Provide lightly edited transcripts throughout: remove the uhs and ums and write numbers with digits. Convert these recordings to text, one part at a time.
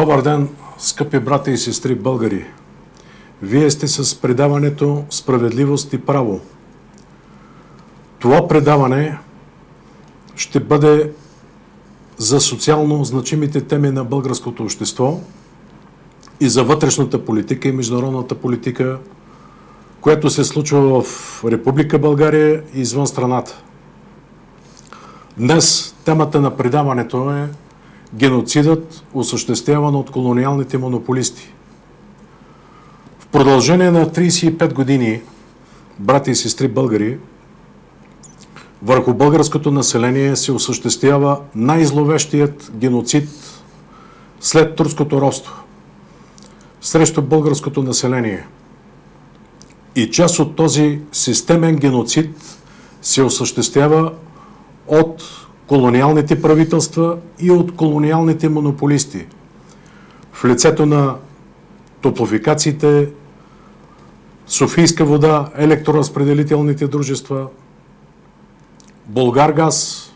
Добър ден, скъпи брати и сестри българи! Вие сте с предаването Справедливост и право. Това предаване ще бъде за социално значимите теми на българското общество и за вътрешната политика и международната политика, която се случва в Република България и извън страната. Днес темата на предаването е геноцидът, осъществяван от колониалните монополисти. В продължение на 35 години, брати и сестри българи, върху българското население се осъществява най-зловещият геноцид след турското робство срещу българското население. И част от този системен геноцид се осъществява от колониалните правителства и от колониалните монополисти в лицето на топлофикациите, Софийска вода, електроразпределителните дружества, Булгаргаз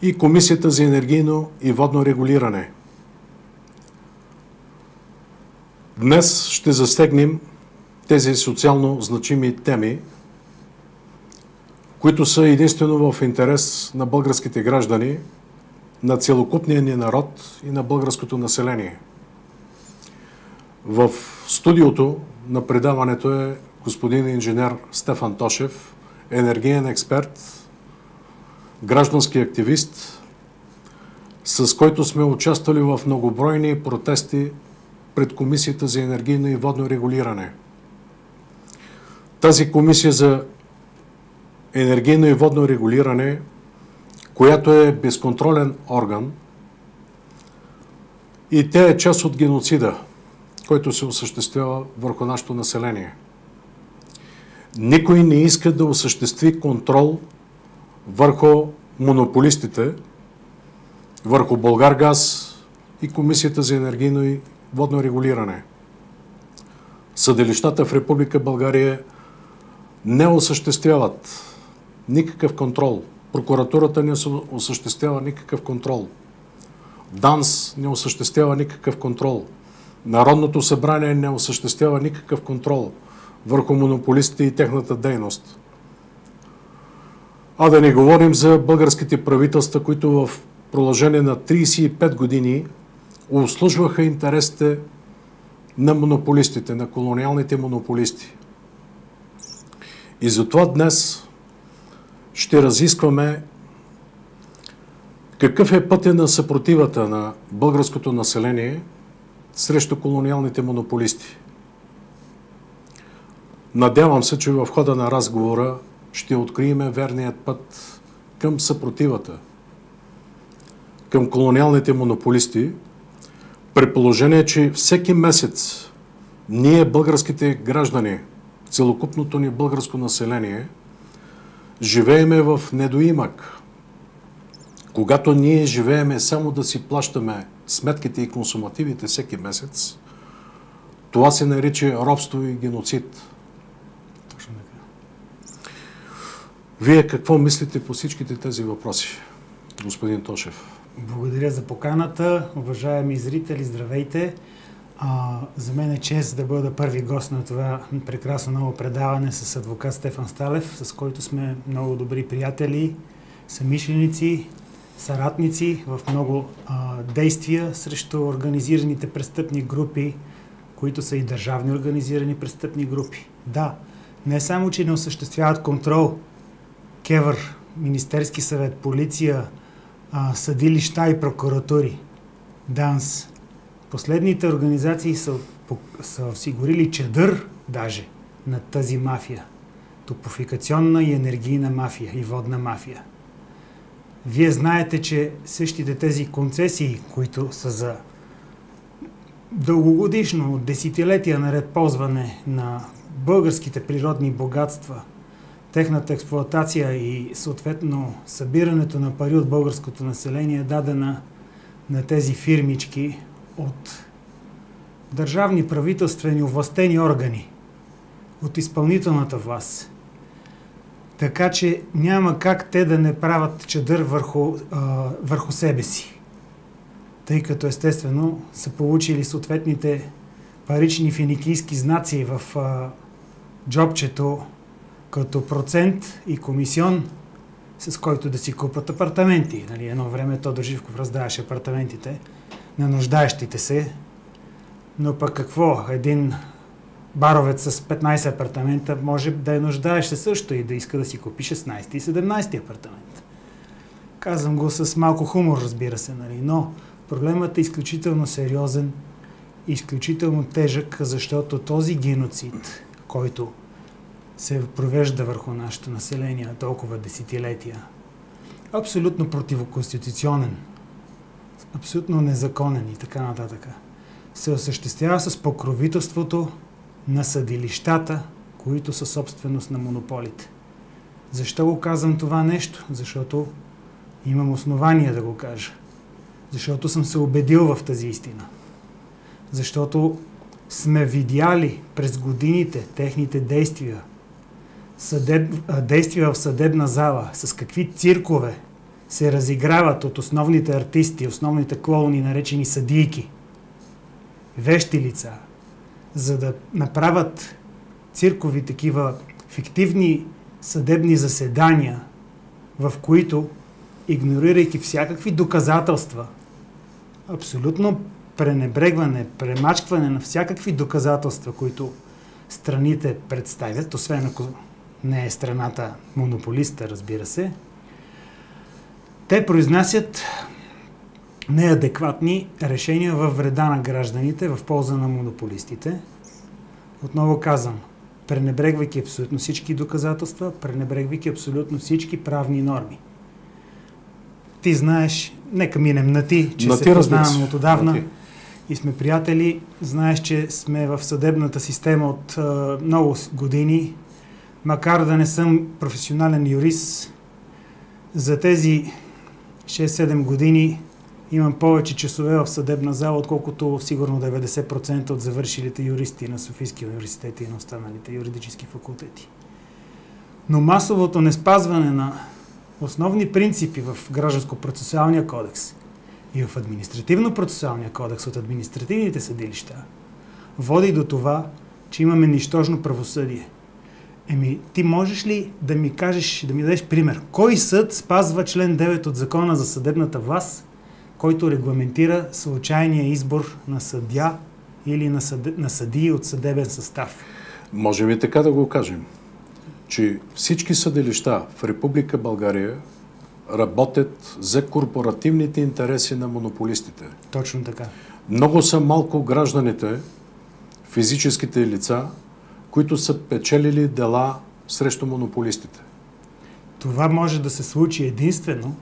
и Комисията за енергийно и водно регулиране. Днес ще засегнем тези социално значими теми, които са единствено в интерес на българските граждани, на целокупния ни народ и на българското население. В студиото на предаването е господин инженер Стефан Тошев, енергиен експерт, граждански активист, с който сме участвали в многобройни протести пред Комисията за енергийно и водно регулиране. Тази комисия за енергийно и водно регулиране, която е безконтролен орган, и тя е част от геноцида, който се осъществява върху нашето население. Никой не иска да осъществи контрол върху монополистите, върху Булгаргаз и Комисията за енергийно и водно регулиране. Съдилищата в Република България не осъществяват никакъв контрол. Прокуратурата не осъществява никакъв контрол. ДАНС не осъществява никакъв контрол. Народното събрание не осъществява никакъв контрол върху монополистите и техната дейност. А да не говорим за българските правителства, които в продължение на 35 години обслужваха интересите на монополистите, на колониалните монополисти. И затова днес ще разискваме какъв е пътя на съпротивата на българското население срещу колониалните монополисти. Надявам се, че в хода на разговора ще открием верният път към съпротивата към колониалните монополисти, при положение, че всеки месец ние, българските граждани, целокупното ни българско население, живееме в недоимък. Когато ние живееме само да си плащаме сметките и консумативите всеки месец, това се нарича робство и геноцид. Точно така. Вие какво мислите по всичките тези въпроси, господин Тошев? Благодаря за поканата. Уважаеми зрители, здравейте! За мен е чест да бъда първи гост на това прекрасно ново предаване с адвокат Стефан Сталев, с който сме много добри приятели, съмишленици, съратници в много действия срещу организираните престъпни групи, които са и държавни организирани престъпни групи. Да, не само, че не осъществяват контрол КЕВР, Министерски съвет, полиция, съдилища и прокуратури, ДАНС. Последните организации са осигурили чадър даже на тази мафия. Топлофикационна и енергийна мафия и водна мафия. Вие знаете, че същите тези концесии, които са за дългогодишно, десетилетия наред ползване на българските природни богатства, техната експлоатация и съответно събирането на пари от българското население е дадена на тези фирмички от държавни, правителствени, овластени органи, от изпълнителната власт. Така че няма как те да не правят чадър върху себе си. тъй като естествено са получили съответните парични финикийски знаци в джобчето като процент и комисион, с който да си купат апартаменти. Нали, едно време Тодор Живков раздаваше апартаментите на нуждаещите се, но пък какво? Един баровец с 15 апартамента може да е нуждаещ се също и да иска да си купи 16 и 17 апартамент. Казвам го с малко хумор, разбира се, нали, но проблемът е изключително сериозен, изключително тежък, защото този геноцид, който се провежда върху нашето население на толкова десетилетия, абсолютно противоконституционен, абсолютно незаконен и така нататък, се осъществява с покровителството на съдилищата, които са собственост на монополите. Защо го казвам това нещо? Защото имам основания да го кажа. Защото съм се убедил в тази истина. Защото сме видяли през годините техните действия, действия в съдебна зала, с какви циркове се разиграват от основните артисти, основните клоуни, наречени съдийки, вещи лица, за да направят циркови такива фиктивни съдебни заседания, в които, игнорирайки всякакви доказателства, абсолютно пренебрегване, премачкване на всякакви доказателства, които страните представят, освен ако не е страната монополиста, разбира се, те произнасят неадекватни решения във вреда на гражданите, в полза на монополистите. Отново казвам, пренебрегвайки абсолютно всички доказателства, пренебрегвайки абсолютно всички правни норми. Ти знаеш, нека минем на ти, че се познаваме от отдавна и сме приятели. Знаеш, че сме в съдебната система от много години. Макар да не съм професионален юрист, за тези 6-7 години имам повече часове в съдебна зала, отколкото сигурно 90% от завършилите юристи на Софийския университет и на останалите юридически факултети. Но масовото неспазване на основни принципи в Гражданско-процесуалния кодекс и в Административно-процесуалния кодекс от административните съдилища води до това, че имаме нищожно правосъдие. Ти можеш ли да ми кажеш, да ми дадеш пример? Кой съд спазва член 9 от Закона за съдебната власт, който регламентира случайния избор на съдия или на съдии от съдебен състав? Можем и така да го кажем, че всички съдилища в Република България работят за корпоративните интереси на монополистите. Точно така. Много са малко гражданите, физическите лица, които са печелили дела срещу монополистите. Това може да се случи единствено,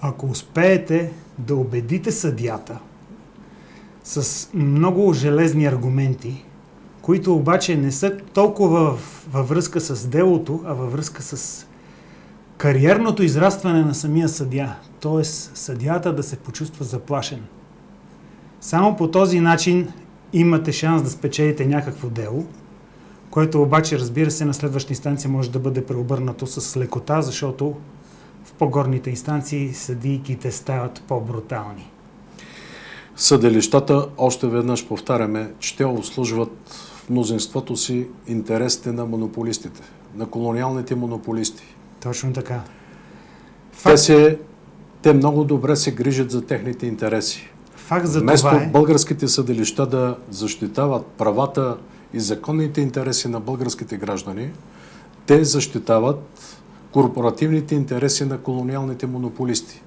ако успеете да убедите съдията с много железни аргументи, които обаче не са толкова във връзка с делото, а във връзка с кариерното израстване на самия съдия. Т.е. съдията да се почувства заплашен. Само по този начин имате шанс да спечелите някакво дело, което обаче, разбира се, на следваща инстанция може да бъде преобърнато с лекота, защото в по-горните инстанции съдийките стават по-брутални. Съдилищата, още веднъж повтаряме, че те обслужват в мнозинството си интересите на монополистите, на колониалните монополисти. Точно така. Те много добре се грижат за техните интереси. Факт за Вместо това е българските съдилища да защитават правата и законните интереси на българските граждани, те защитават корпоративните интереси на колониалните монополисти.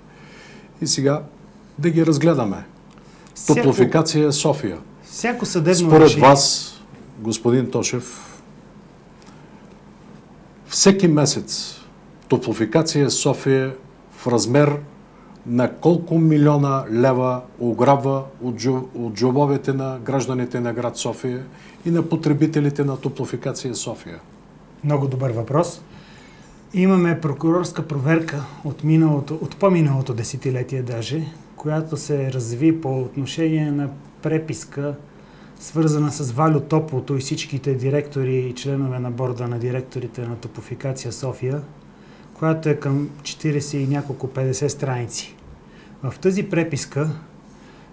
И сега да ги разгледаме. Топлофикация София. Всяко съдебно Според решение. вас, господин Тошев, всеки месец Топлофикация София в размер на колко милиона лева ограбва от джобовете на гражданите на град София и на потребителите на Топлофикация София? Много добър въпрос. Имаме прокурорска проверка от по-миналото десетилетие даже, която се разви по отношение на преписка, свързана с Валю Топлото и всичките директори и членове на борда на директорите на Топлофикация София, която е към 40 и няколко 50 страници. В тази преписка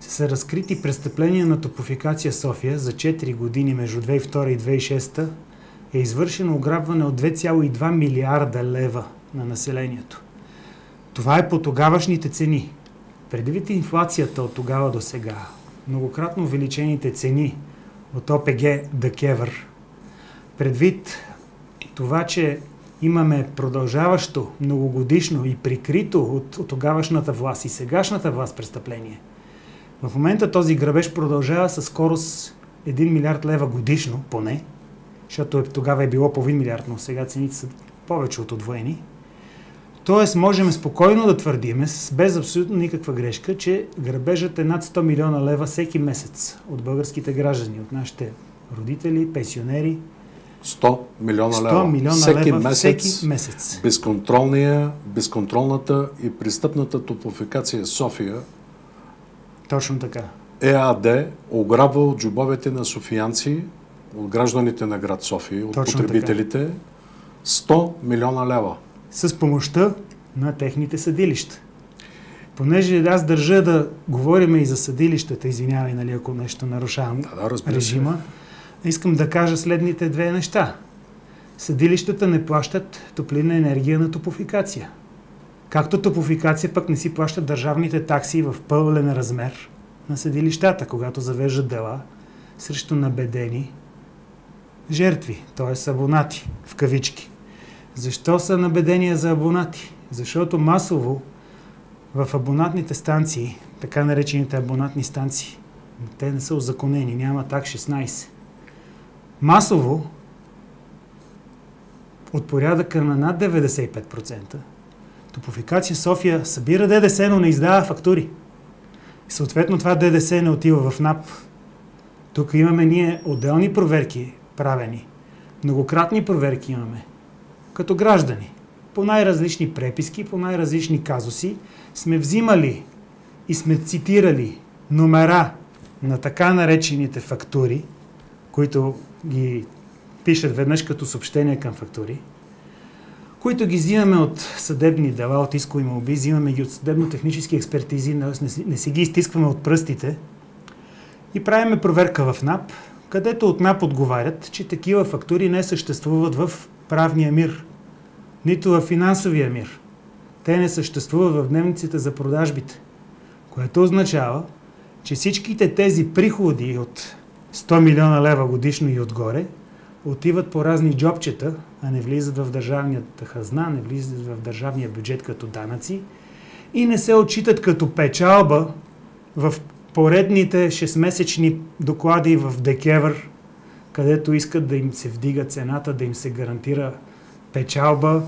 са разкрити престъпления на Топлофикация София за 4 години между 2002 и 2006 е извършено ограбване от 2,2 милиарда лева на населението. Това е по тогавашните цени. Предвид инфлацията от тогава до сега, многократно увеличените цени от ОПГ ДКЕВР, предвид това, че имаме продължаващо, многогодишно и прикрито от тогавашната власт и сегашната власт престъпление, в момента този грабеж продължава със скорост 1 милиард лева годишно, поне, защото тогава е било половин милиард, но сега цените са повече от удвоени. Тоест, можем спокойно да твърдим, без абсолютно никаква грешка, че грабежът е над 100 милиона лева всеки месец от българските граждани, от нашите родители, пенсионери. 100 милиона 100 лева. милиона Всеки лева месец, всеки месец. Безконтролната и престъпната Топлофикация София Точно така. ЕАД ограбва от джобовете на софиянци, от гражданите на град София, от Точно потребителите, 100 милиона лева. С помощта на техните съдилища. Понеже аз държа да говорим и за съдилищата, извинявай, нали, ако нещо нарушавам режима, искам да кажа следните две неща. Съдилищата не плащат топлинна енергия на Топлофикация. Както Топлофикация пък не си плащат държавните такси в пълен размер на съдилищата, когато завеждат дела срещу набедени жертви, т.е. абонати, в кавички. Защо са набедения за абонати? Защото масово в абонатните станции, така наречените абонатни станции, те не са узаконени, няма так 16. Масово, от порядъка на над 95%, Топлофикация София събира ДДС, но не издава фактури. Съответно, това ДДС не отива в НАП. Тук имаме ние отделни проверки правени. Многократни проверки имаме. Като граждани. По най-различни преписки, по най-различни казуси сме взимали и сме цитирали номера на така наречените фактури, които ги пишат веднъж като съобщения към фактури, които ги взимаме от съдебни дела, от искови молби, взимаме ги от съдебно-технически експертизи, не си ги изтискваме от пръстите и правиме проверка в НАП, където от НАП отговарят, че такива фактури не съществуват в правния мир, нито в финансовия мир. Те не съществуват в дневниците за продажбите, което означава, че всичките тези приходи от 100 милиона лева годишно и отгоре отиват по разни джобчета, а не влизат в държавната хазна, не влизат в държавния бюджет като данъци и не се отчитат като печалба в поредните 6-месечни доклади в ДКЕВР, където искат да им се вдига цената, да им се гарантира печалба,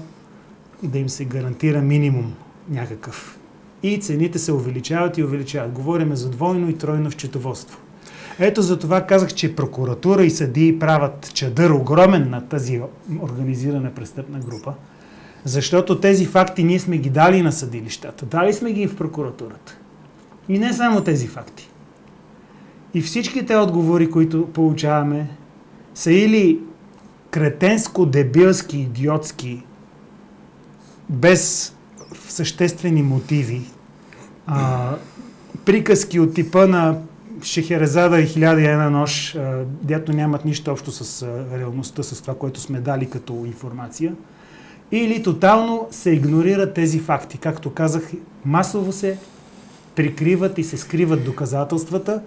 да им се гарантира минимум някакъв. И цените се увеличават и увеличават. Говориме за двойно и тройно счетоводство. Ето за това казах, че прокуратура и съдии правят чадър огромен на тази организирана престъпна група, защото тези факти ние сме ги дали на съдилищата. Дали сме ги и в прокуратурата. И не само тези факти. И всичките отговори, които получаваме, са или кретенско, дебилски, идиотски, без съществени мотиви, приказки от типа на Шехерезада и 1001 нощ, дето нямат нищо общо с реалността, с това, което сме дали като информация, или тотално се игнорират тези факти. Както казах, масово се прикриват и се скриват доказателствата,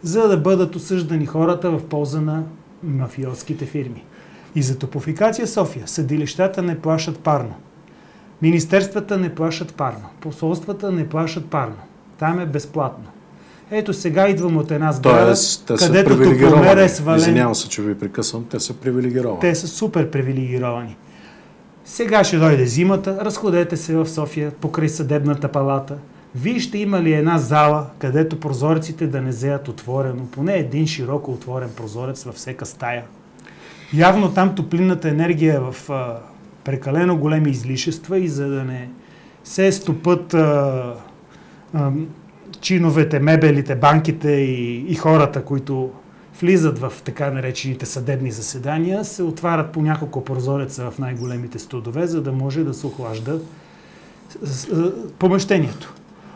за да бъдат осъждани хората в полза на мафиотските фирми. И за Топлофикация София съдилищата не плащат парно. Министерствата не плащат парно. Посолствата не плащат парно. Там е безплатно. Ето сега идвам от една сграда, където топломер е свален. Извинявам се, че ви прекъсвам. Те са привилегировани. Те са супер привилегировани. Сега ще дойде зимата, разходете се в София покрай съдебната палата. Вие ще има ли една зала, където прозорците да не зеят отворено, поне един широко отворен прозорец във всяка стая. Явно там топлинната енергия е в прекалено големи излишества и за да не се стопът чиновете, мебелите, банките и хората, които влизат в така наречените съдебни заседания, се отварят по няколко прозореца в най-големите студове, за да може да се охлажда помещението.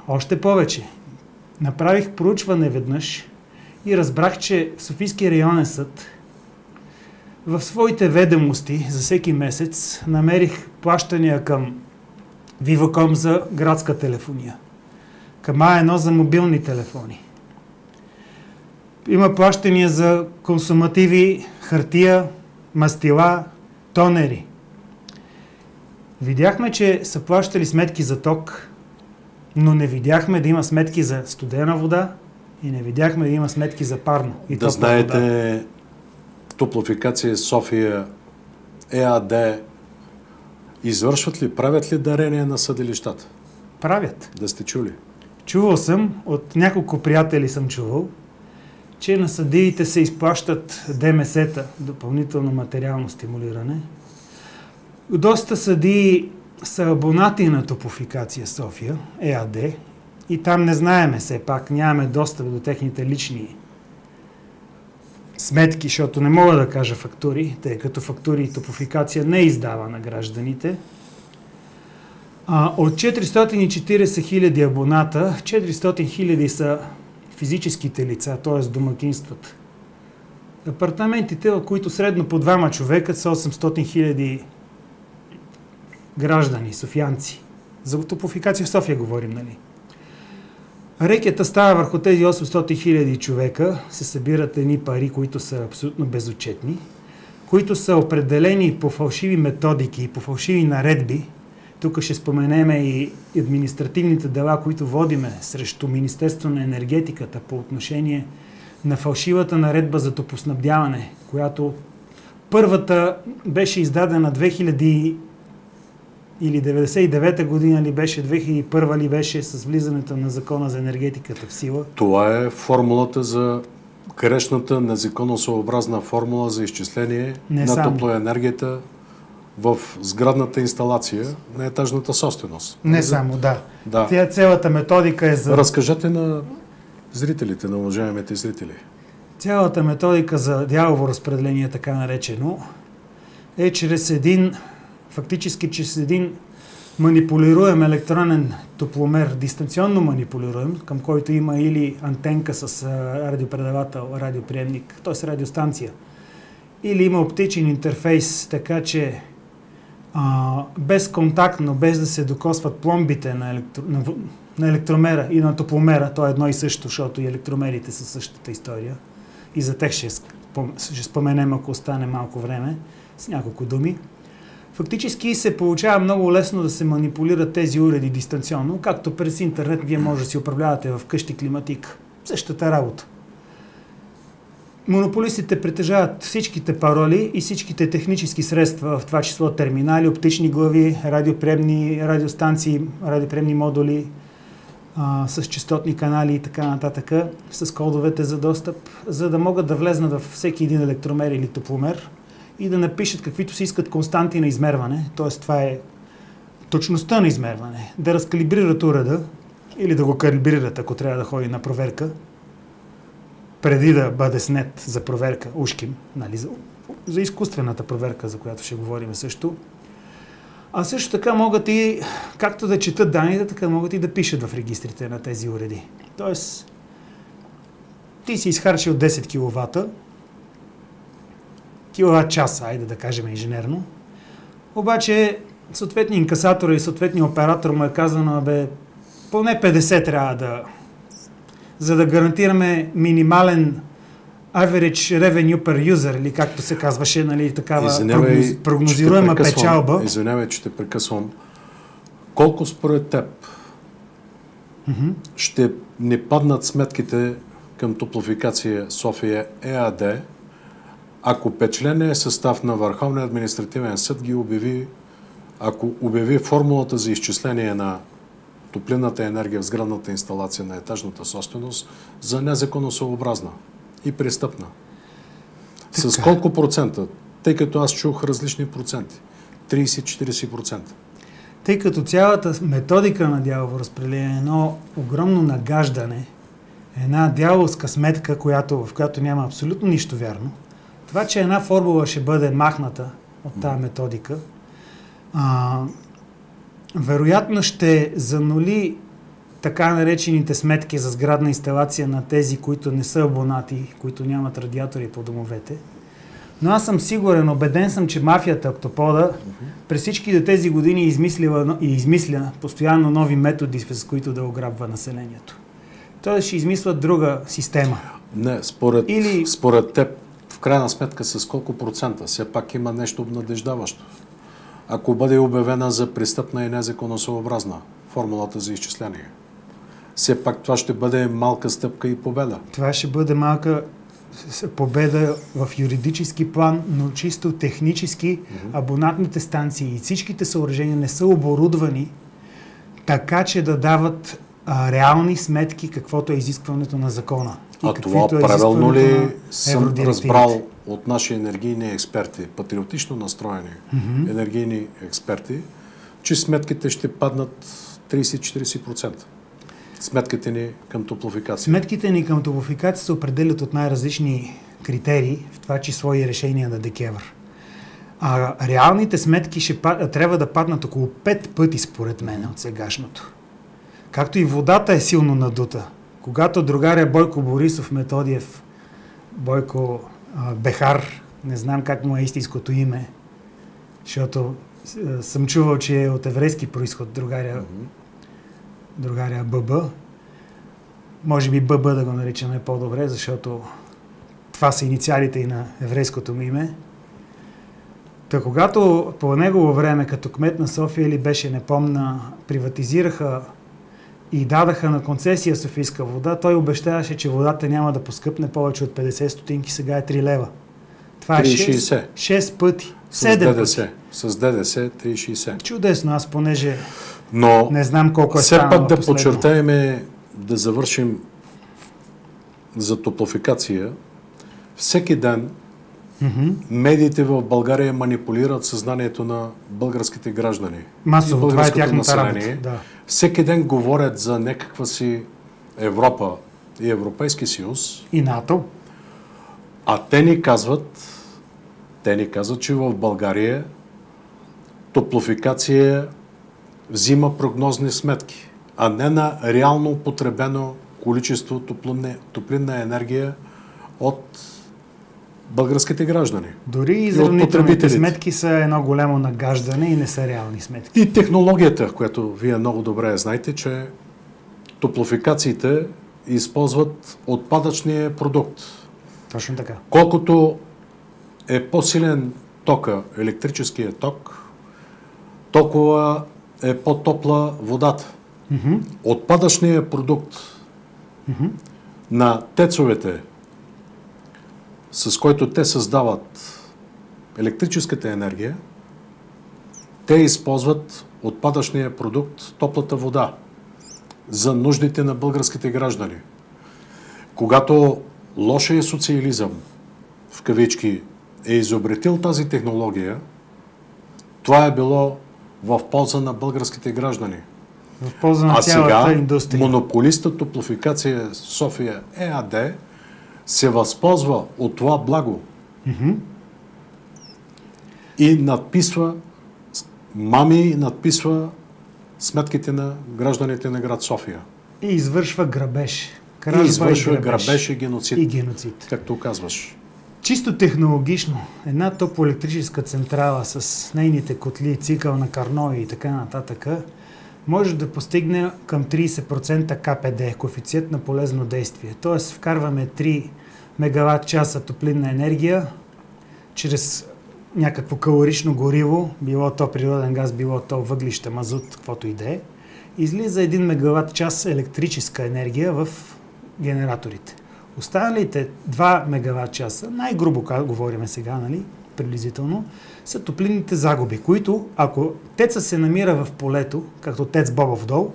Още повече. Направих проучване веднъж и разбрах, че Софийския районен съд в своите ведомости за всеки месец намерих плащания към Viva.com за градска телефония, към А1 за мобилни телефони. Има плащания за консумативи, хартия, мастила, тонери. Видяхме, че са плащали сметки за ток, но не видяхме да има сметки за студена вода и не видяхме да има сметки за парно и да знаете, вода. Топлофикация София ЕАД извършват ли, правят ли дарения на съдилищата? Правят. Да сте чули? Чувал съм, от няколко приятели съм чувал, че на съдиите се изплащат ДМС-та, допълнително материално стимулиране. Доста съдии са абонати на Топлофикация София, ЕАД, и там не знаеме все пак, нямаме достъп до техните лични сметки, защото не мога да кажа фактури, тъй като фактури и Топлофикация не издава на гражданите. От 440 хиляди абоната, 400 хиляди са физическите лица, т.е. домакинствата. Апартаментите, в които средно по двама човека, са 800 хиляди граждани, софиянци. За Топлофикация в София говорим, нали? Рекета става върху тези 800 хиляди човека, се събират едни пари, които са абсолютно безотчетни, които са определени по фалшиви методики и по фалшиви наредби. Тук ще споменеме и административните дела, които водиме срещу Министерство на енергетиката по отношение на фалшивата наредба за топлоснабдяване, която първата беше издадена 2000 или 99-та година ли беше, 2001 ли беше с влизането на Закона за енергетиката в сила. Това е формулата за грешната, незаконосъобразна формула за изчисление на топлоенергията в сградната инсталация на етажната собственост. Не само, да. Тя цялата методика е за... Разкажете на зрителите, на уважаемите зрители. Цялата методика за дялово разпределение, така наречено, е чрез един манипулируем електронен топломер, дистанционно манипулируем, към който има или антенка с радиопредавател, радиоприемник, т.е. радиостанция, или има оптичен интерфейс, така че безконтактно, без да се докосват пломбите на електромера и на топломера, то е едно и също, защото и електромерите са същата история. И за тях ще споменем, ако остане малко време, с няколко думи. Фактически се получава много лесно да се манипулират тези уреди дистанционно, както през интернет вие може да си управлявате в къщи климатик. Същата работа. Монополистите притежават всичките пароли и всичките технически средства, в това число терминали, оптични глави, радиоприемни радиостанции, радиоприемни модули, с честотни канали и така нататък, с кодовете за достъп, за да могат да влезнат във всеки един електромер или топломер и да напишат каквито си искат константи на измерване, т.е. това е точността на измерване, да разкалибрират уреда или да го калибрират, ако трябва да ходи на проверка, преди да бъде снет за проверка ушким, нали, за изкуствената проверка, за която ще говорим също. А също така могат и, както да четат данните, така могат и да пишат в регистрите на тези уреди. Тоест, ти си изхарчил 10 киловата, киловат-часа, айде да кажем инженерно, обаче съответният инкасатор или съответният оператор му е казано, поне 50 трябва да, за да гарантираме минимален average revenue per user, или както се казваше, нали, такава прогнозируема печалба. Извинявай, че те прекъсвам. Колко според теб ще не паднат сметките към Топлофикация София ЕАД, ако петчленият състав на Върховния административен съд ги обяви, ако обяви формулата за изчисление на топлинната енергия в сградната инсталация на етажната собственост за незаконосъобразна и престъпна? Така. С колко процента? Тъй като аз чух различни проценти. 30-40%. Тъй като цялата методика на дялово разпределение е едно огромно нагаждане, една дяловска сметка, в която няма абсолютно нищо вярно, това, че една формула ще бъде махната от тази методика, вероятно ще занули така наречените сметки за сградна инсталация на тези, които не са абонати, които нямат радиатори по домовете. Но аз съм сигурен, убеден съм, че мафията Октопода през всички тези години измисля постоянно нови методи, с които да ограбва населението. Тоест ще измислят друга система. Не, според теб, в крайна сметка с колко процента? Все пак има нещо обнадеждаващо. Ако бъде обявена за престъпна и незаконосъобразна формулата за изчисление, все пак това ще бъде малка стъпка и победа. Това ще бъде малка победа в юридически план, но чисто технически абонатните станции и всичките съоръжения не са оборудвани така, че да дават реални сметки, каквото е изискването на закона. А това правилно ли съм разбрал от наши енергийни експерти, патриотично настроени енергийни експерти, че сметките ще паднат 30-40%? Сметките ни към топлофикация. Сметките ни към топлофикация се определят от най-различни критерии, в това число и решения на ДКЕВР. А реалните сметки трябва да паднат около 5 пъти, според мен, от сегашното. Както и водата е силно надута. Когато другаря Бойко Борисов Методиев, Бойко Бехар, не знам как му е истинското име, защото съм чувал, че е от еврейски произход, другаря ББ. Може би ББ да го наричаме по-добре, защото това са инициалите и на еврейското му име. Та когато по негово време, като кмет на София ли беше, не помня, приватизираха и дадаха на концесия софийска вода, той обещаваше, че водата няма да поскъпне повече от 50 стотинки, сега е 3 лева. Това е 6 пъти. 7 пъти. С ДДС 3,60. Чудесно, аз понеже но не знам колко е все станало пак да последно. подчертаем, да завършим за топлофикация. Всеки ден медиите в България манипулират съзнанието на българските граждани. Масово, това е тяхната работа. Да. Всеки ден говорят за някаква си Европа и Европейски съюз. И НАТО. А те ни казват, че в България топлофикация взима прогнозни сметки, а не на реално употребено количество топлинна енергия от българските граждани. Дори изравнителните сметки са едно голямо нагаждане и не са реални сметки. И технологията, която вие много добре знаете, че топлофикациите използват отпадъчния продукт. Точно така. Колкото е по-силен тока, електрическия ток, толкова е по-топла водата. Отпадъчният продукт на тецовете, с който те създават електрическата енергия, те използват отпадъчния продукт, топлата вода, за нуждите на българските граждани. Когато лошият социализъм, в кавички, е изобретил тази технология, това е било в полза на българските граждани. В полза на цялата индустрия. Монополистът Топлофикация София ЕАД се възползва от това благо и надписва сметките на гражданите на град София. И извършва грабеж. Грабеж и геноцид. Както казваш. Чисто технологично, една топлоелектрическа централа с нейните котли, цикъл на Карной и така нататък, може да постигне към 30% КПД, коефициент на полезно действие. Тоест вкарваме 3 мегаватт часа топлинна енергия чрез някакво калорично гориво, било то природен газ, било то въглища, мазут, каквото и да е, излиза 1 мегаватт час електрическа енергия в генераторите. Останалите 2 мегаватт часа, най-грубо говорим сега, нали, приблизително, са топлинните загуби, които, ако теца се намира в полето, както тец Бобов дол,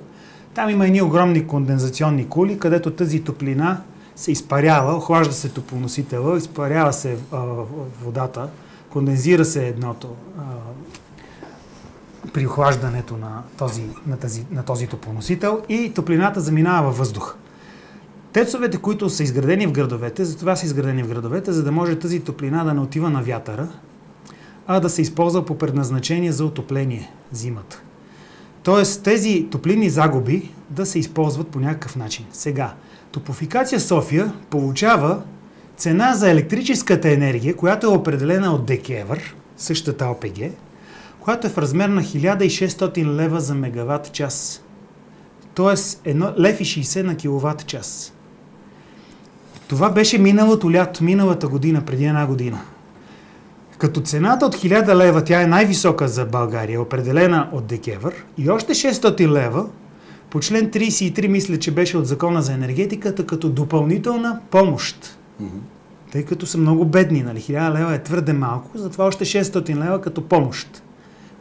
там има едни огромни кондензационни кули, където тази топлина се изпарява, охлажда се топлоносителя, изпарява се водата, кондензира се едното при охлаждането на този топлоносител и топлината заминава във въздух. Тецовете, които са изградени в градовете, затова са изградени в градовете, за да може тази топлина да не отива на вятъра, а да се използва по предназначение за отопление зимата. Тоест тези топлинни загуби да се използват по някакъв начин. Сега, Топлофикация София получава цена за електрическата енергия, която е определена от ДКЕВР, същата ОПГ, която е в размер на 1600 лева за мегаватт час. Тоест 1 лев и 60 на киловатт час. Това беше миналото лято, миналата година, преди една година. Като цената от 1000 лева, тя е най-висока за България, определена от ДКЕВР, и още 600 лева по член 33, мисля, че беше от Закона за енергетиката, като допълнителна помощ. Тъй като са много бедни, нали? 1000 лева е твърде малко, затова още 600 лева като помощ.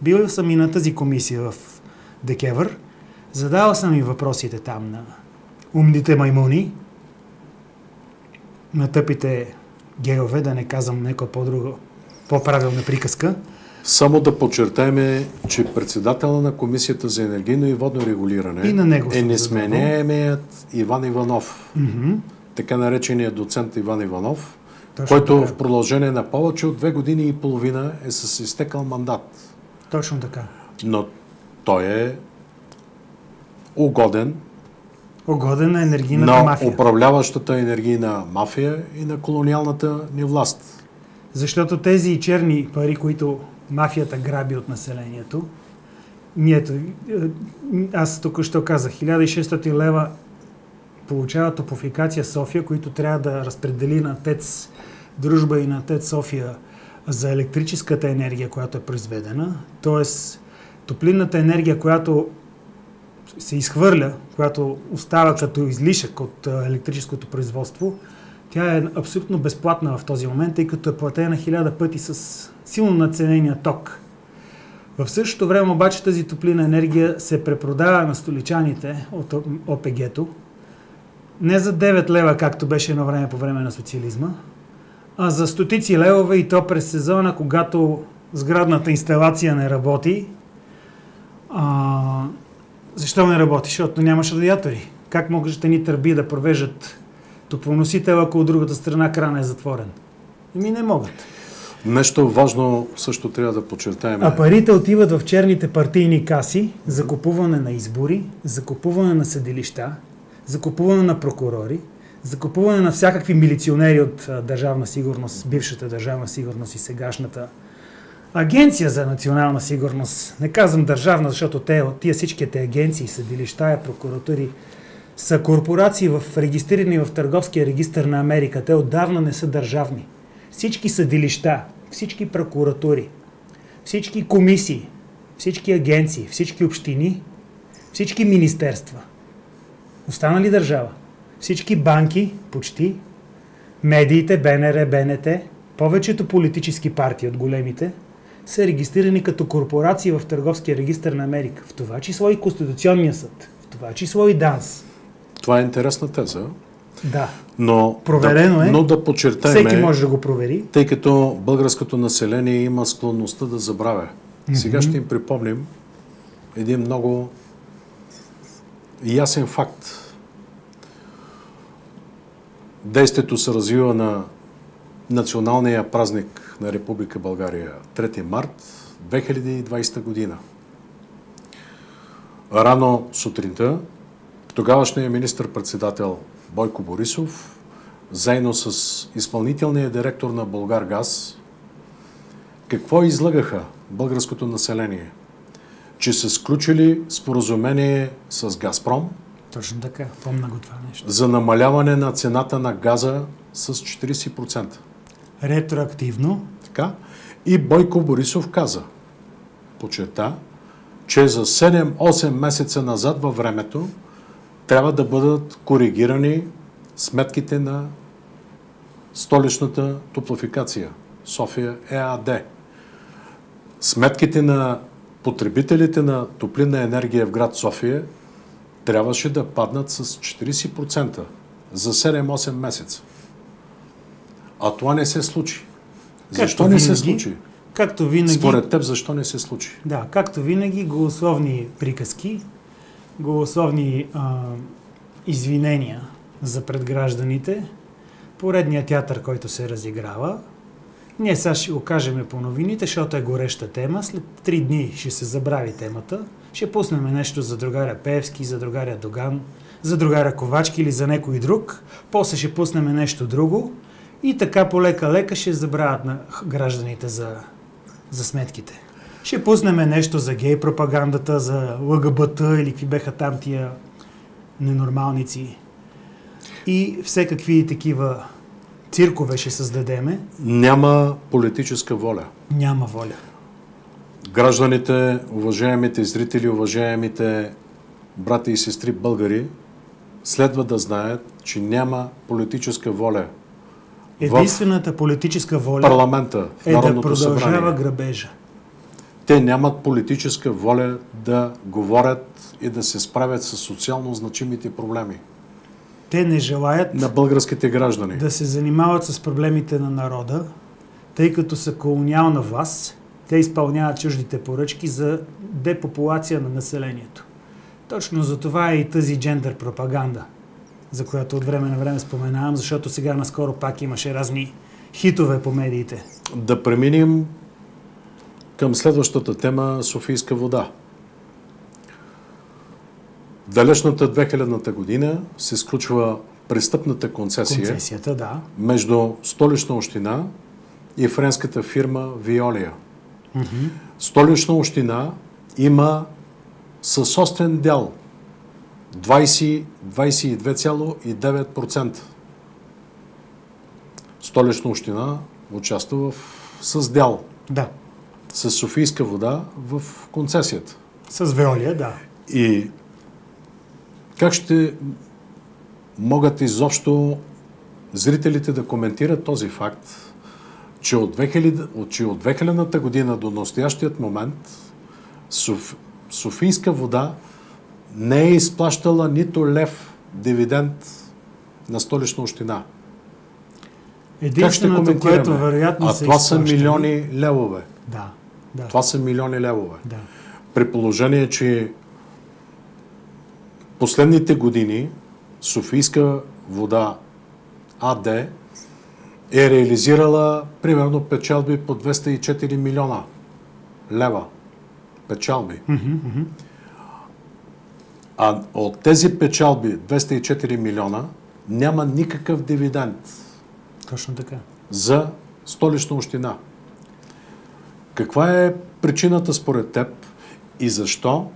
Бил съм и на тази комисия в ДКЕВР. Задавал съм и въпросите там на умните маймуни, на тъпите геове, да не казвам някаква по-друга, по-правилна приказка. Само да подчертаем, че председател на Комисията за енергийно и водно регулиране и на него е несменяемият Иван Иванов. Така нареченият доцент Иван Иванов, точно който така. В продължение на повече от 2 години и половина е с изтекал мандат. Точно така. Но той е угоден на енергийната мафия. На управляващата енергийна мафия и на колониалната ни власт. Защото тези черни пари, които мафията граби от населението, аз тук що казах, 1600 лева получава Топлофикация София, които трябва да разпредели на ТЕЦ Дружба и на ТЕЦ София за електрическата енергия, която е произведена. Тоест, топлинната енергия, която се изхвърля, която остава като излишък от електрическото производство, тя е абсолютно безплатна в този момент, тъй като е платена 1000 пъти с силно надценения ток. В същото време обаче тази топлинна енергия се препродава на столичаните от ОПГ-то не за 9 лева, както беше едно време по време на социализма, а за стотици левове, и то през сезона, когато сградната инсталация не работи. Защо не работи? Защото нямаш радиатори. Как могат ни тръби да провеждат топлоносител, ако от другата страна крана е затворен? Не могат. Нещо важно също трябва да подчертаем. А парите отиват в черните партийни каси за купуване на избори, за купуване на съдилища, за купуване на прокурори, за купуване на всякакви милиционери от Държавна сигурност, бившата Държавна сигурност и сегашната Агенция за национална сигурност. Не казвам държавна, защото тия всичките агенции, съдилища и прокуратури са корпорации регистрирани в Търговския регистър на Америка. Те отдавна не са държавни. Всички съдилища, всички прокуратури, всички комисии, всички агенции, всички общини, всички министерства. Остана ли държава? Всички банки, почти, медиите, БНР, БНТ, повечето политически партии от големите, са регистрирани като корпорации в Търговския регистър на Америка. В това число и Конституционния съд. В това число и ДАНС. Това е интересна теза. Да. Но проверено е. Но да подчертаем, всеки може да го провери. Тъй като българското население има склонността да забравя. Сега ще им припомним един много ясен факт. Действието се развива на националния празник на Република България 3 март 2020 година. Рано сутринта тогавашният министър-председател Бойко Борисов, заедно с изпълнителния директор на Булгаргаз, какво излъгаха българското население? Че са сключили споразумение с Газпром. Точно така, помня го това нещо. За намаляване на цената на газа с 40%. Ретроактивно. Така. И Бойко Борисов каза, подчерта, че за 7-8 месеца назад във времето трябва да бъдат коригирани сметките на столичната Топлофикация София ЕАД. Сметките на потребителите на топлинна енергия в град София трябваше да паднат с 40% за 7-8 месеца. А това не се случи. Защо не се случи? Както винаги. Според теб, защо не се случи? Да, както винаги, голословни приказки, голословни извинения за пред гражданите, поредния театър, който се разиграва, Ние сега ще го кажем по новините, защото е гореща тема. След 3 дни ще се забрави темата. Ще пуснем нещо за другаря Пеевски, за другаря Доган, за другаря Ковачки или за някой друг. После ще пуснем нещо друго. И така полека-лека ще забравят на гражданите за сметките. Ще пуснем нещо за гей пропагандата, за ЛГБТ или какви беха там тия ненормалници. И всекакви такива циркове ще създадеме. Няма политическа воля. Няма воля. Гражданите, уважаемите зрители, уважаемите брати и сестри българи, следва да знаят, че няма политическа воля. Единствената политическа воля парламента, в е да Народното продължава събрание. грабежа. Те нямат политическа воля да говорят и да се справят с социално значимите проблеми Те не желаят на българските граждани. да се занимават с проблемите на народа, тъй като са колониална власт, те изпълняват чуждите поръчки за депопулация на населението. Точно за това е и тази джендър пропаганда, за която от време на време споменавам, защото сега наскоро пак имаше разни хитове по медиите. Да преминем към следващата тема – Софийска вода. Далечната 2000-та година се сключва престъпната Концесията, да. между Столична община и френската фирма Виолия. Столична община има със собствен дял 22,9%. Столична община участва с дял. Да. С Софийска вода в концесията. С Веолия, да. И как ще могат изобщо зрителите да коментират този факт, че от 2000-та година до настоящият момент Софийска вода не е изплащала нито лев дивиденд на Столична община. Единственото, което вероятно се това са милиони левове. Да. Това са милиони левове. Да. При положение, че последните години Софийска вода АД е реализирала примерно печалби по 204 милиона лева. Печалби. А от тези печалби 204 милиона няма никакъв дивиденд. Точно така. За Столична община. Каква е причината според теб и защо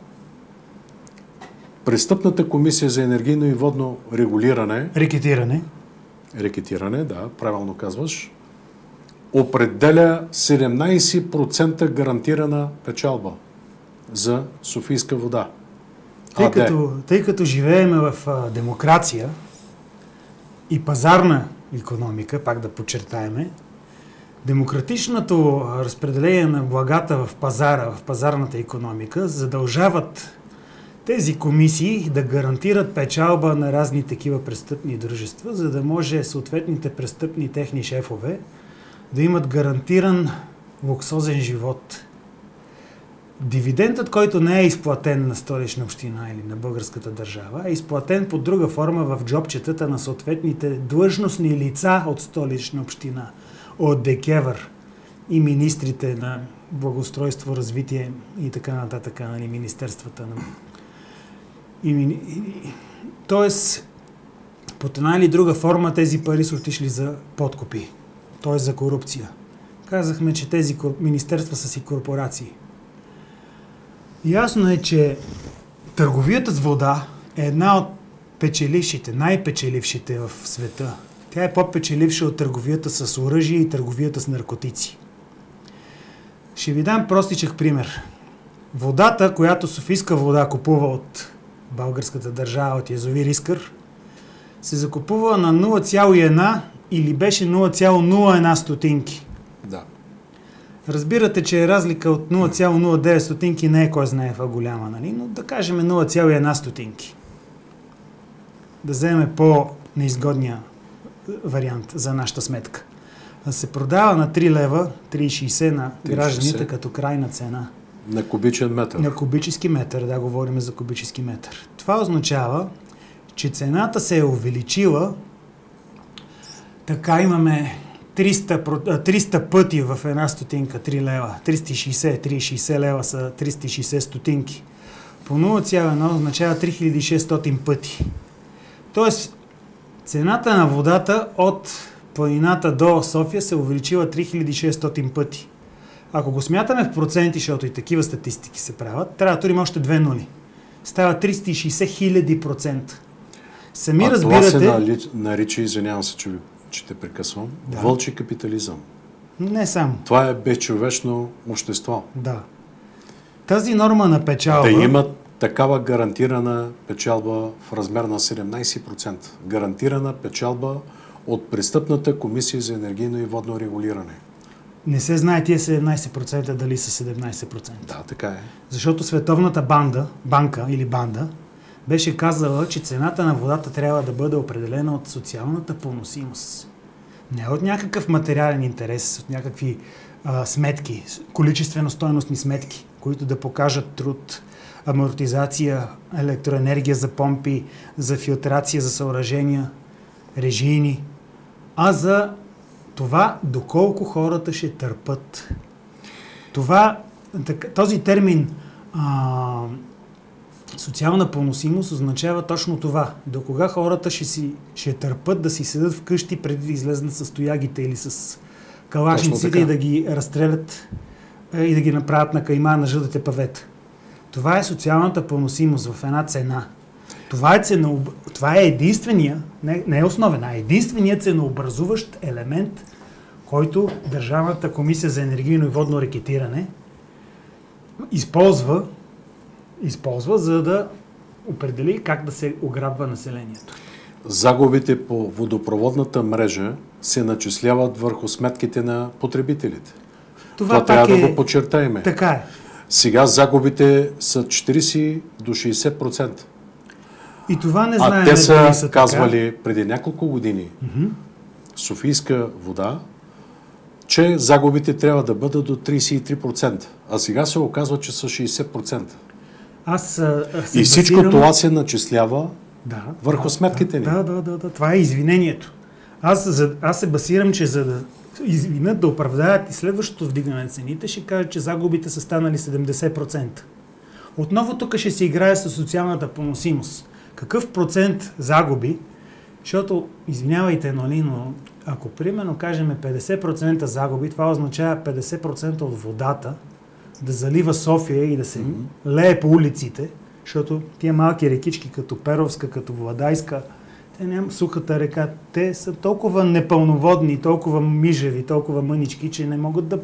Престъпната комисия за енергийно и водно регулиране, рекетиране, да, правилно казваш, определя 17% гарантирана печалба за Софийска вода? Тъй като живееме в демокрация и пазарна икономика, пак да подчертаеме, демократичното разпределение на благата в пазара, в пазарната икономика, задължават тези комисии да гарантират печалба на разни такива престъпни дружества, за да може съответните престъпни техни шефове да имат гарантиран луксозен живот. Дивидендът, който не е изплатен на Столична община или на българската държава, е изплатен под друга форма в джобчетата на съответните длъжностни лица от Столична община, от ДКЕВР и министрите на благоустройство, развитие и така нататък, нали, министерствата на... Тоест, под една или друга форма тези пари са отишли за подкупи, т.е. за корупция. Казахме, че тези министерства са си корпорации. Ясно е, че търговията с вода е една от печелившите, най-печелившите в света. Тя е по-печеливша от търговията с оръжие и търговията с наркотици. Ще ви дам простичък пример. Водата, която Софийска вода купува от българската държава, от язовир Искър, се закупува на 0,1 или беше 0,01 стотинки. Да. Разбирате, че е разлика от 0,09 стотинки не е кой знае каква голяма, нали? Но да кажем 0,1 стотинки. Да вземе по-неизгодния вариант за нашата сметка. Да се продава на 3 лева, 3,60 на гражданите като крайна цена. На кубичен метър. На кубически метър, да, говорим за кубически метър. Това означава, че цената се е увеличила, така имаме 300 пъти в една стотинка 3 лева. 360 лева са 360 стотинки. По 0,1 означава 3600 пъти. Тоест, цената на водата от планината до София се увеличила 3600 пъти. Ако го смятаме в проценти, защото и такива статистики се правят, трябва да турим още 2 нули. Става 360 000%. Сами разбирате... Това се нарича, извинявам се, че те прекъсвам, вълчи капитализъм. Не само. Това е безчовечно общество. Да. Тази норма на печалба... Да има такава гарантирана печалба в размер на 17%. Гарантирана печалба от Престъпната комисия за енергийно и водно регулиране. Не се знае тия 17% дали са 17%. Да, така е. Защото Световната банда беше казала, че цената на водата трябва да бъде определена от социалната поносимост. Не от някакъв материален интерес, от някакви сметки, количествено-стойностни сметки, които да покажат труд, амортизация, електроенергия за помпи, за филтрация, за съоръжения, режийни, а за това доколко хората ще търпат. Този термин социална поносимост означава точно това. До кога хората ще търпат да си седат вкъщи преди да излезнат с тоягите или с калашниците и да ги разстрелят и да ги направят на кайма на жълтите павета. Това е социалната поносимост в една цена. Това е единствения, не е основен, а единственият ценообразуващ елемент, който Държавната комисия за енергийно и водно рекетиране използва, за да определи как да се ограбва населението. Загубите по водопроводната мрежа се начисляват върху сметките на потребителите. Това трябва да го подчертаем. Така е. Сега загубите са 40 до 60%. И това не знаем. А те са казвали преди няколко години Софийска вода, че загубите трябва да бъдат до 33%. А сега се оказва, че са 60%. И всичко това се начислява върху сметките ни. Да. Това е извинението. Аз се басирам, че за да извинят, да оправдаят и следващото вдигане на цените, ще кажат, че загубите са станали 70%. Отново тук ще се играе с социалната поносимост. Какъв процент загуби, защото, извинявайте, но ако примерно кажем 50% загуби, това означава 50% от водата да залива София и да се лее по улиците, защото тия малки рекички, като Перовска, като Владайска, те няма сухата река, те са толкова непълноводни, толкова мижеви, толкова мънички, че не могат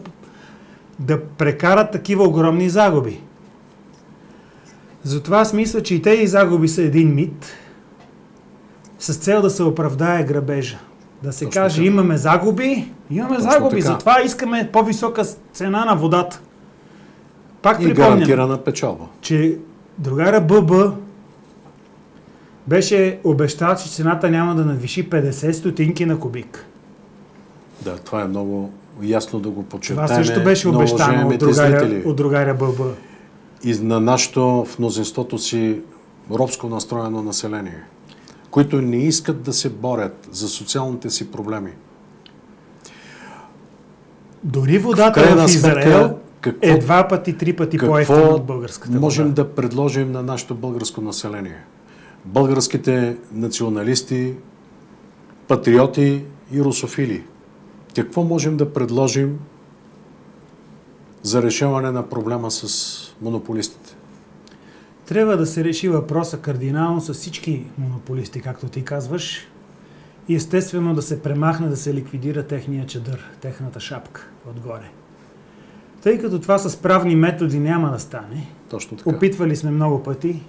да прекарат такива огромни загуби. Затова аз мисля, че и тези загуби са един мит, с цел да се оправдае грабежа. Да се каже, имаме загуби, затова искаме по-висока цена на водата. Пак припомням, гарантирана печалба. Че другара ББ беше обещал, че цената няма да надвиши 50 стотинки на кубик. Да, това е много ясно да го подчертаем. Това също беше обещано от другаря ББ. И на нашето в мнозинството си робско настроено население, които не искат да се борят за социалните си проблеми. Дори водата в Израел е 2 пъти, 3 пъти по-евтина от българската вода. Можем да предложим на нашето българско население? Българските националисти, патриоти и русофили. Какво можем да предложим за решаване на проблема с монополистите? Трябва да се реши въпроса кардинално с всички монополисти, както ти казваш, и естествено да се премахне, да се ликвидира техния чадър, техната шапка отгоре. Тъй като това с правни методи няма да стане, точно така. Опитвали сме много пъти,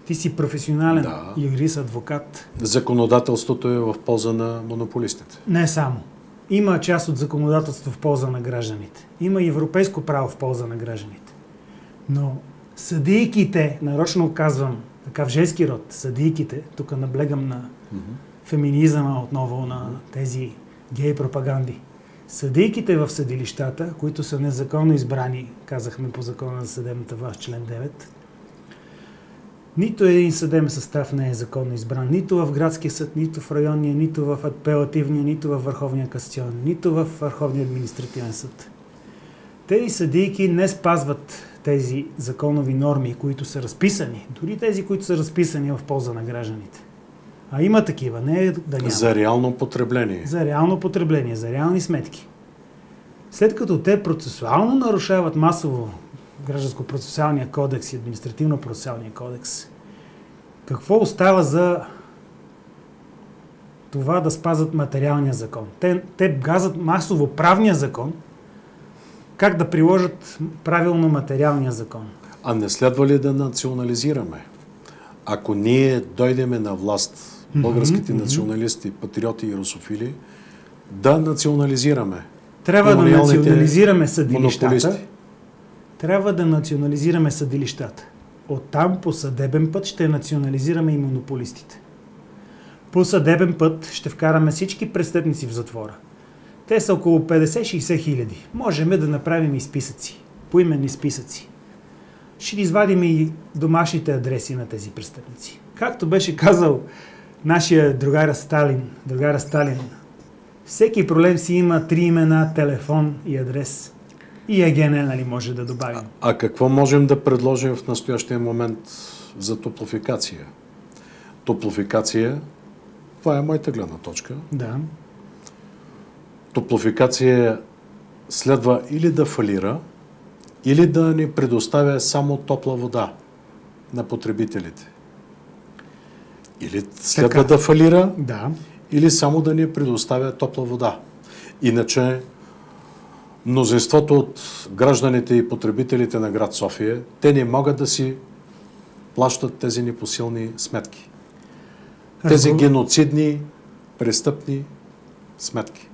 ти си професионален юрист, адвокат. Законодателството е в полза на монополистите. Не само. Има част от законодателство в полза на гражданите. Има и европейско право в полза на гражданите. Но съдийките, нарочно казвам, така в женски род, съдийките, тук наблегам на феминизъма отново, на тези гей пропаганди. Съдийките в съдилищата, които са незаконно избрани, казахме по закона за съдебната власт, член 9, Нито един съдебен състав не е законно избран. Нито в градския съд, нито в районния, нито в апелативния, нито в Върховния касационен, нито в Върховния административен съд. Тези съдийки не спазват тези законови норми, които са разписани. Дори тези, които са разписани в полза на гражданите. А има такива, не е да няма. За реално потребление. За реално потребление, за реални сметки. След като те процесуално нарушават масово Гражданско-процесуалния кодекс и Административно-процесуалния кодекс, какво остава за това да спазват материалния закон? Те газат масово правния закон, как да приложат правилно материалния закон. А не следва ли да национализираме? Ако ние дойдеме на власт, българските националисти, патриоти и русофили, да национализираме. Трябва да национализираме съдилищата. Монополисти. Трябва да национализираме съдилищата. Оттам по съдебен път ще национализираме и монополистите. По съдебен път ще вкараме всички престъпници в затвора. Те са около 50-60 хиляди. Можем да направим и списъци. Поименни списъци. Ще извадим и домашните адреси на тези престъпници. Както беше казал нашия другара Сталин, всеки проблем си има 3 имена, телефон и адрес. И ЕГН, нали, може да добавим. А какво можем да предложим в настоящия момент за топлофикация? Топлофикация, това е моята гледна точка. Да. Топлофикация следва или да фалира, или да ни предоставя само топла вода на потребителите. Или следва да фалира, да, или само да ни предоставя топла вода. Иначе мнозинството от гражданите и потребителите на град София, те не могат да си плащат тези непосилни сметки. Тези геноцидни, престъпни сметки.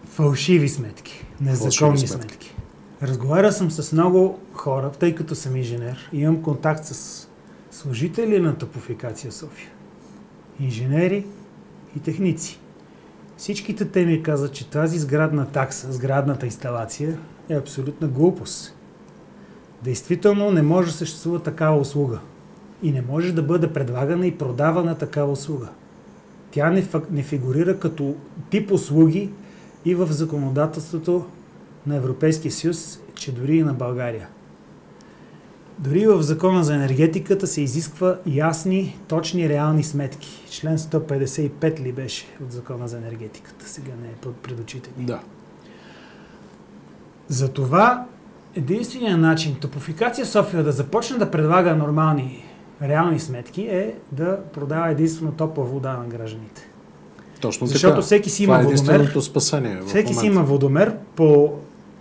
Фалшиви сметки, незаконни сметки. Разговарял съм с много хора, тъй като съм инженер, и имам контакт с служители на Топлофикация София. Инженери и техници. Всичките те ми казват, че тази сградна такса, сградната инсталация е абсолютна глупост. Действително не може да съществува такава услуга. И не може да бъде предлагана и продавана такава услуга. Тя не фигурира като тип услуги и в законодателството на Европейския съюз, че дори и на България. Дори в Закона за енергетиката се изисква ясни, точни, реални сметки. Член 155 ли беше от Закона за енергетиката? Сега не е пред очите ни. Да. Затова единственият начин Топлофикация София да започне да предлага нормални, реални сметки е да продава единствено топла вода на гражданите. Точно така. Защото всеки си има водомер. Спасение всеки си има водомер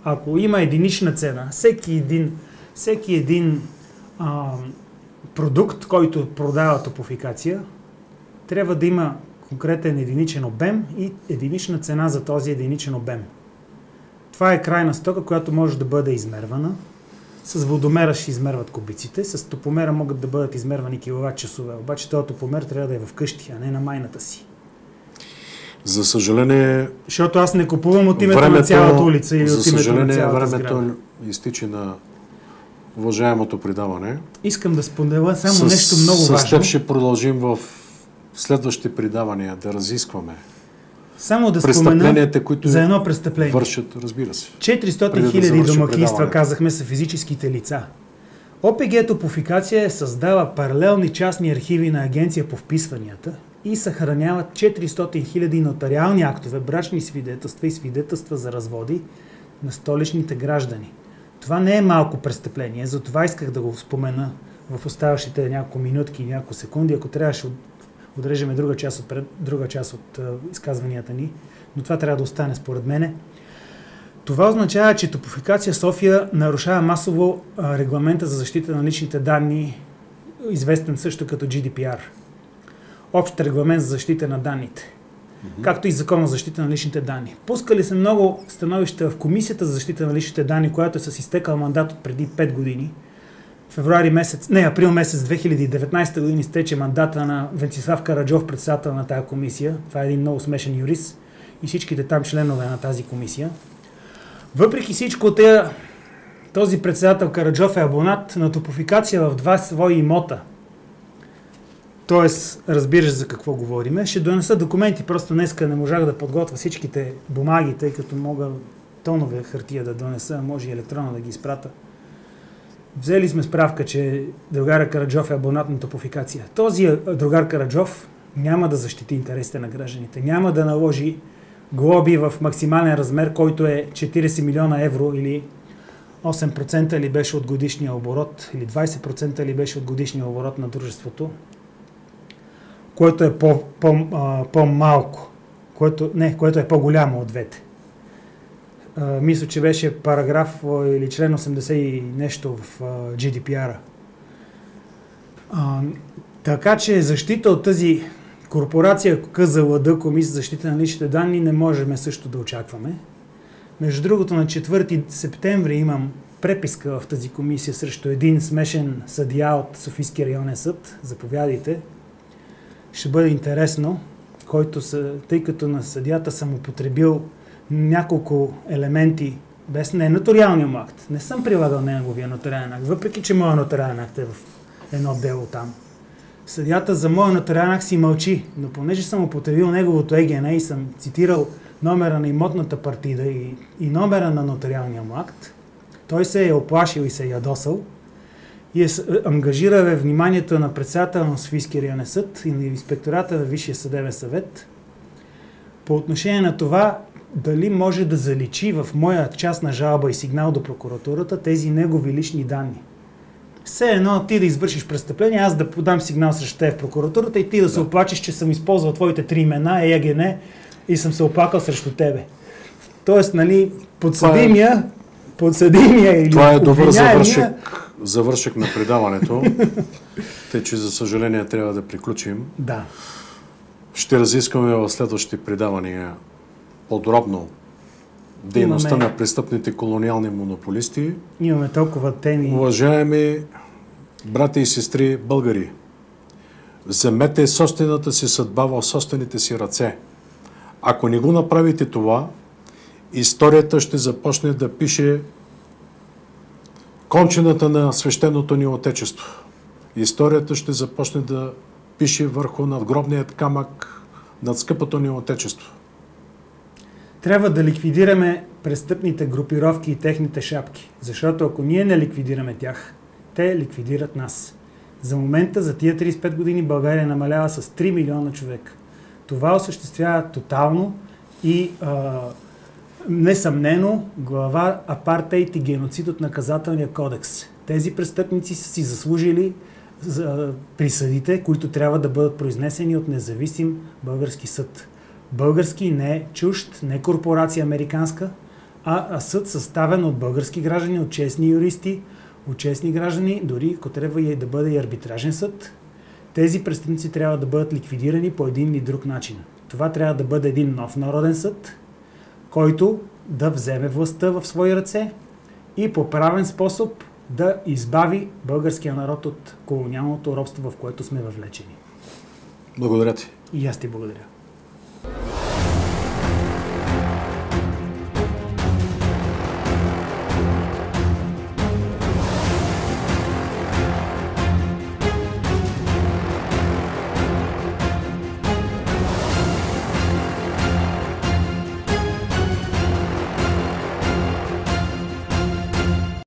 ако има единична цена, всеки един продукт, който продава Топлофикация, трябва да има конкретен единичен обем и единична цена за този единичен обем. Това е крайна стока, която може да бъде измервана. С водомера ще измерват кубиците, с топломера могат да бъдат измервани киловатт-часове. Обаче този топломер трябва да е в къщи, а не на майната си. За съжаление... Защото аз не купувам от името на цялата улица или от името на цялата сграда. Времето изтича на уважаемото предаване. Искам да споделя само нещо много важно. С теб ще продължим в следващите предавания да разискваме. Само да спомена които за едно престъпление. Вършат, разбира се. 400 хиляди домакинства, казахме, са физическите лица. ОПГ Топлофикация създава паралелни частни архиви на Агенция по вписванията и съхраняват 400 хиляди нотариални актове, брачни свидетелства и свидетелства за разводи на столичните граждани. Това не е малко престъпление, затова исках да го спомена в оставащите няколко минутки и няколко секунди. Ако трябваше отрежеме друга част от изказванията ни, но това трябва да остане според мене. Това означава, че Топлофикация София нарушава масово регламента за защита на личните данни, известен също като GDPR. Общ регламент за защита на данните. Както и Закон за защита на личните данни. Пускали се много становища в Комисията за защита на личните данни, която е с изтекал мандат от преди 5 години. Април месец 2019 година изтече мандата на Венцислав Караджов, председател на тази комисия. Това е един много смешен юрист и всичките там членове на тази комисия. Въпреки всичко, този председател Караджов е абонат на Топлофикация в 2 свои имота. Тоест, разбираш за какво говориме. Ще донеса документи, просто днеска не можах да подготвя всичките бумаги, тъй като мога тонове хартия да донеса, може и електронно да ги изпрата. Взели сме справка, че другар Караджов е абонат на Топлофикация. Този другар Караджов няма да защити интересите на гражданите, няма да наложи глоби в максимален размер, който е 40 милиона евро или 8% ли беше от годишния оборот, или 20% ли беше от годишния оборот на дружеството, което е по-малко, което е по-голямо от двете. Мисля, че беше параграф или член 80 и нещо в GDPR-а. Така че защита от тази корпорация КЗЛД, Комисия за защита на личните данни, не можем също да очакваме. Между другото, на 4 септември имам преписка в тази комисия срещу един смешен съдия от Софийския районен съд. Заповядайте. Ще бъде интересно, тъй като на съдията съм употребил няколко елементи без нотариалния му акт. Не съм прилагал неговия нотариален акт, въпреки че моят нотариален акт е в едно дело там. Съдията за моя нотариален акт си мълчи, но понеже съм употребил неговото ЕГН и съм цитирал номера на имотната партида и номера на нотариалния му акт, той се е оплашил и се е ядосал и ангажира вниманието на председателя на Софийския районен съд и на инспектората на Висшия съдебен съвет по отношение на това дали може да заличи в моя частна жалба и сигнал до прокуратурата тези негови лични данни. Все едно ти да извършиш престъпление, аз да подам сигнал срещу теб в прокуратурата и ти да се оплачеш, че съм използвал твоите 3 имена, ЕГН и съм се оплакал срещу тебе. Тоест, нали, подсъдимия или това е добър завършек на предаването. Тъй, че за съжаление трябва да приключим. Да. Ще разискваме в следващите предавания подробно дейността на престъпните колониални монополисти. Имаме толкова теми. Уважаеми брати и сестри българи, вземете собствената си съдба в собствените си ръце. Ако не го направите това, историята ще започне да пише кончината на свещеното ни отечество. Историята ще започне да пише върху надгробният камък над скъпото ни отечество. Трябва да ликвидираме престъпните групировки и техните шапки, защото ако ние не ликвидираме тях, те ликвидират нас. За момента, за тия 35 години България намалява с 3 милиона човека. Това осъществява тотално и несъмнено глава апартейт и геноцид от наказателния кодекс. Тези престъпници са си заслужили присъдите, които трябва да бъдат произнесени от независим български съд. Български, не чужд, не корпорация американска, а съд съставен от български граждани, от честни юристи, от честни граждани, дори ако трябва и да бъде и арбитражен съд. Тези престъпници трябва да бъдат ликвидирани по един или друг начин. Това трябва да бъде един нов народен съд, който да вземе властта в свои ръце и по правен способ да избави българския народ от колониалното робство, в което сме въвлечени. Благодаря ти. И аз ти благодаря.